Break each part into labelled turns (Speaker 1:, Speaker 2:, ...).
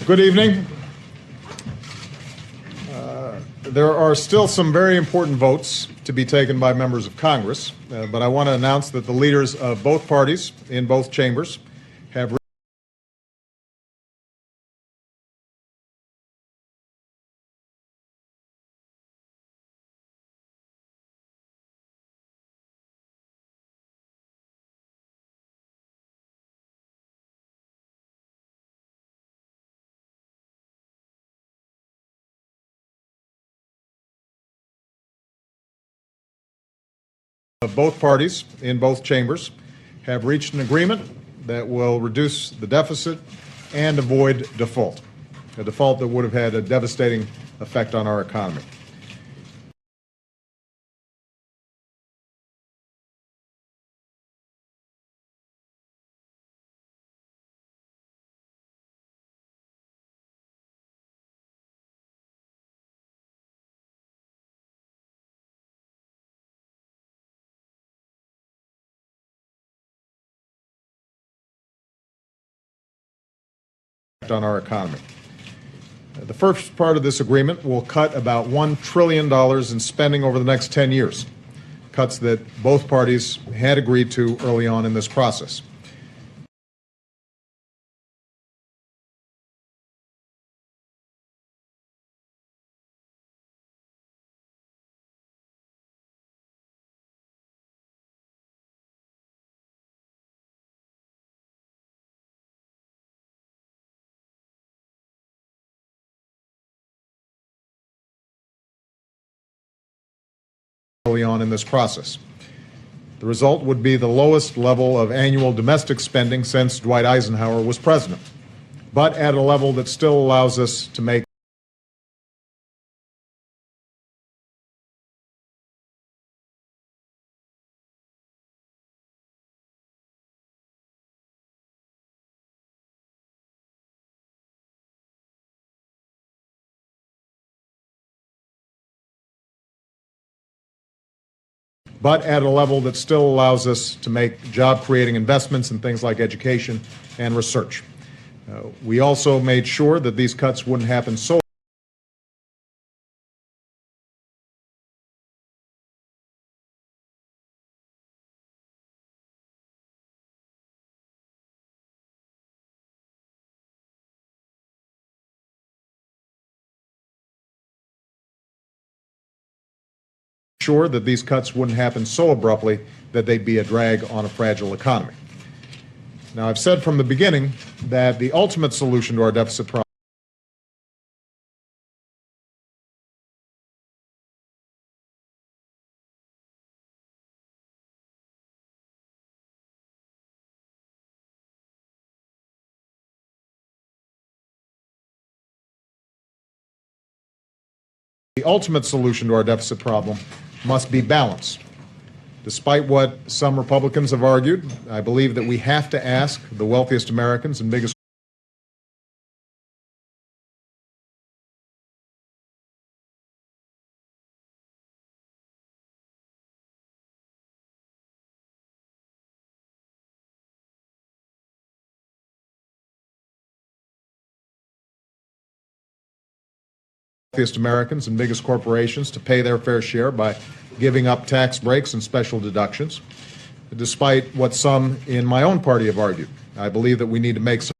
Speaker 1: Good evening. There are still some very important votes to be taken by members of Congress, but I want to announce that the leaders of both parties in both chambers have reached an agreement that will reduce the deficit and avoid default, a default that would have had a devastating effect on our economy. The first part of this agreement will cut about $1 trillion in spending over the next 10 years, cuts that both parties had agreed to early on in this process. The result would be the lowest level of annual domestic spending since Dwight Eisenhower was president, but at a level that still allows us to make job-creating investments in things like education and research. We also made sure that these cuts wouldn't happen so abruptly that they'd be a drag on a fragile economy. Now, I've said from the beginning that the ultimate solution to our deficit problem must be balanced. Despite what some Republicans have argued, I believe that we have to ask the wealthiest Americans and biggest corporations to pay their fair share by giving up tax breaks and special deductions. Despite what some in my own party have argued, I believe that we need to make some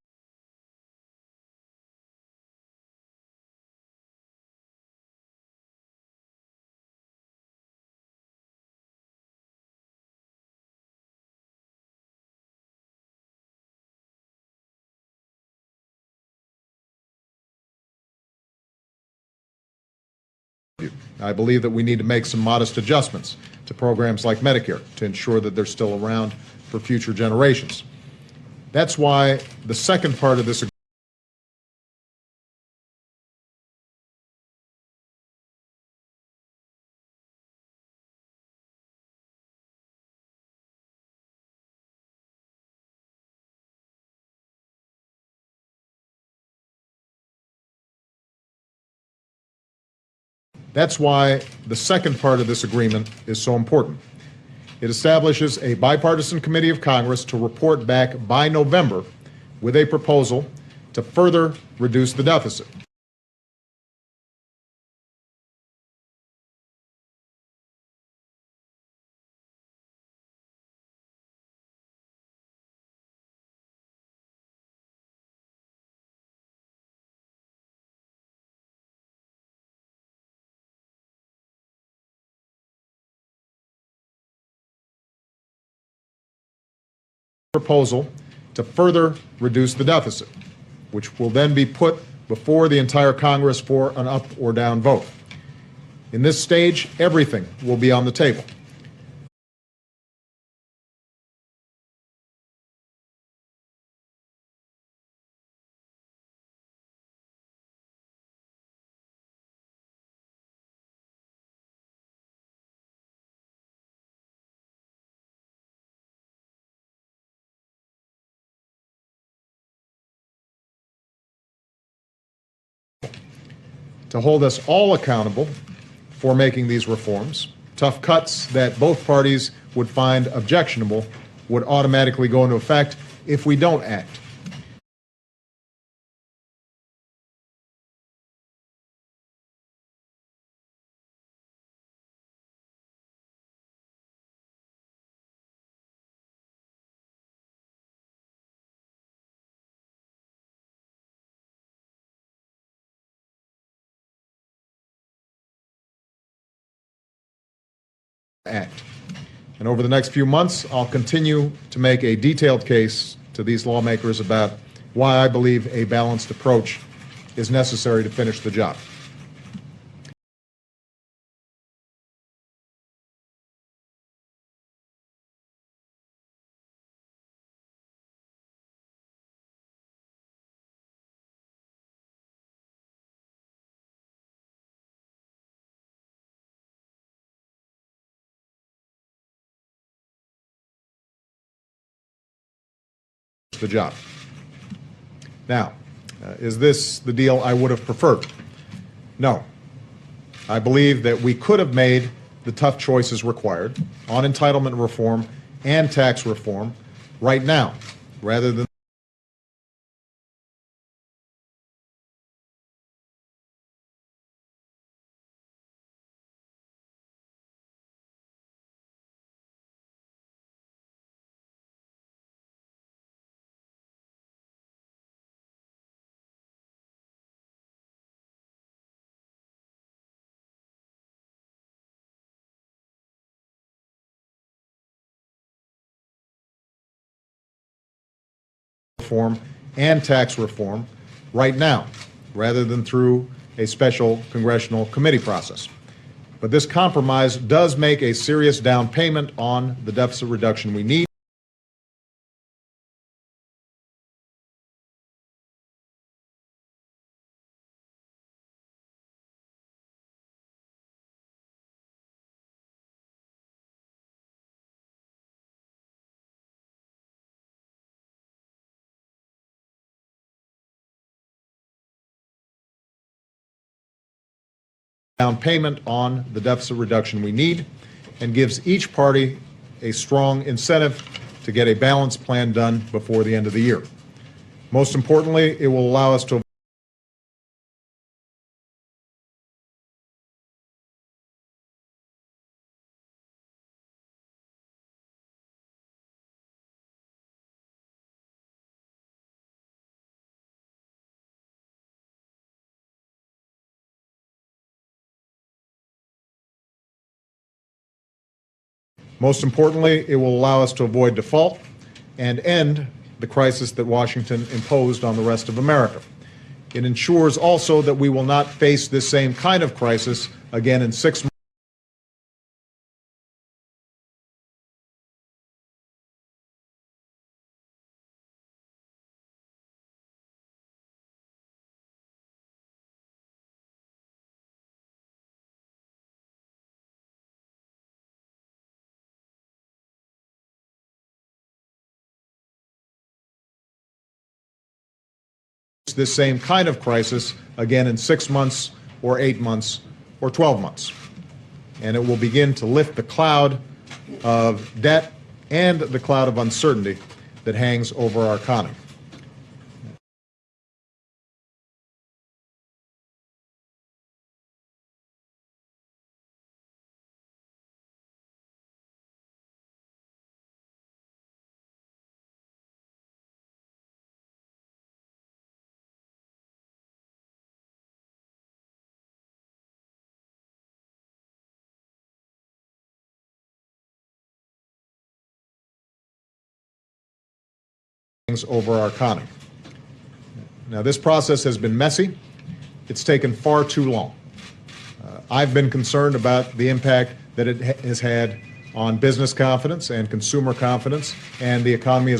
Speaker 1: modest adjustments to programs like Medicare to ensure that they're still around for future generations. That's why the second part of this agreement is so important. It establishes a bipartisan committee of Congress to report back by November with a proposal to further reduce the deficit. Proposal to further reduce the deficit, which will then be put before the entire Congress for an up or down vote. In this stage, everything will be on the table. To hold us all accountable for making these reforms, tough cuts that both parties would find objectionable would automatically go into effect if we don't act. And over the next few months, I'll continue to make a detailed case to these lawmakers about why I believe a balanced approach is necessary to finish the job. The job. Now, is this the deal I would have preferred? No. I believe that we could have made the tough choices required on entitlement reform and tax reform right now, rather than reform and tax reform right now, rather than through a special congressional committee process. But this compromise does make a serious down payment on the deficit reduction we need. Down payment on the deficit reduction we need, and gives each party a strong incentive to get a balanced plan done before the end of the year. Most importantly, it will allow us to avoid default and end the crisis that Washington imposed on the rest of America. It ensures also that we will not face this same kind of crisis again in 6 months. This same kind of crisis again in 6 months or 8 months or 12 months. And it will begin to lift the cloud of debt and the cloud of uncertainty that hangs over our economy. over our economy. Now, this process has been messy. It's taken far too long. I've been concerned about the impact that it has had on business confidence and consumer confidence and the economy as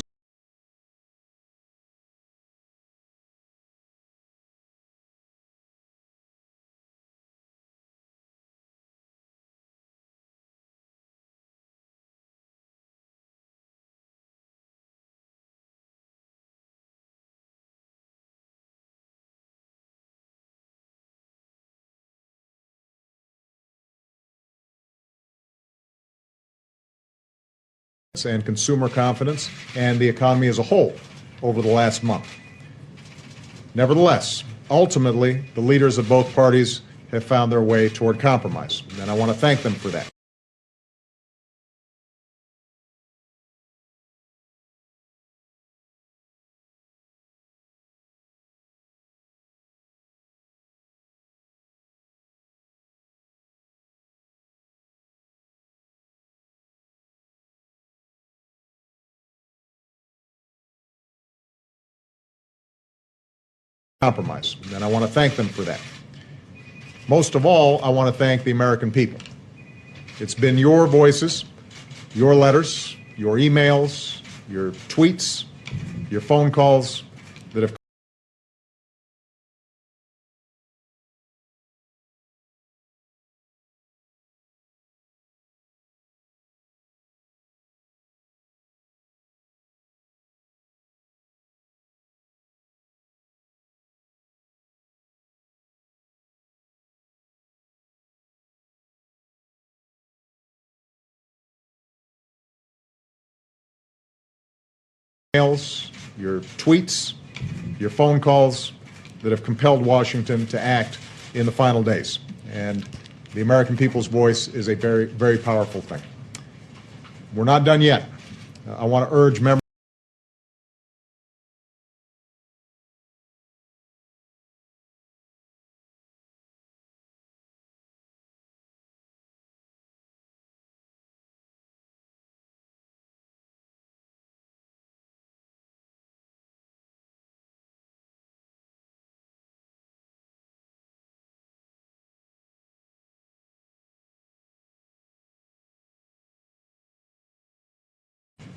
Speaker 1: and consumer confidence and the economy as a whole over the last month. Nevertheless, ultimately, the leaders of both parties have found their way toward compromise, and I want to thank them for that. Compromise, and I want to thank them for that. Most of all, I want to thank the American people. It's been your voices, your letters, your emails, your tweets, your phone calls that have emails, your tweets, your phone calls that have compelled Washington to act in the final days. And the American people's voice is a very, very powerful thing. We're not done yet. I want to urge members.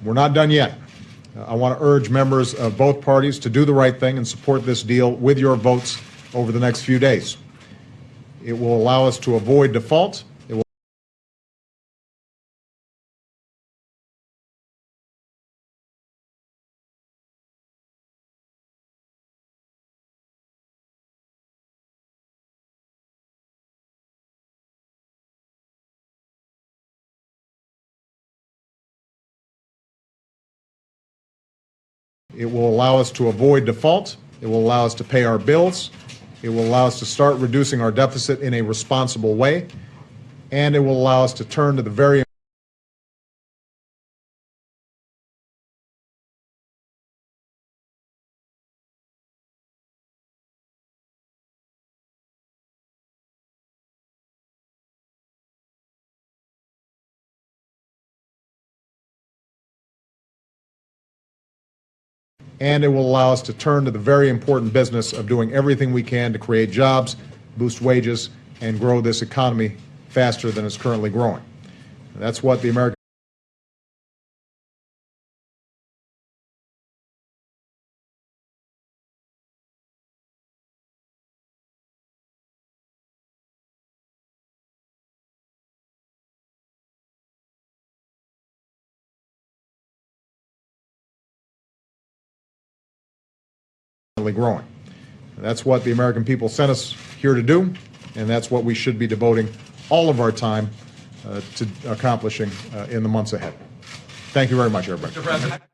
Speaker 1: We're not done yet. I want to urge members of both parties to do the right thing and support this deal with your votes over the next few days. It will allow us to avoid default. It will allow us to avoid default. It will allow us to pay our bills. It will allow us to start reducing our deficit in a responsible way. And it will allow us to turn to the very and it will allow us to turn to the very important business of doing everything we can to create jobs, boost wages, and grow this economy faster than it's currently growing. That's what the American growing. That's what the American people sent us here to do, and that's what we should be devoting all of our time to accomplishing in the months ahead. Thank you very much, everybody.
Speaker 2: Mr. President.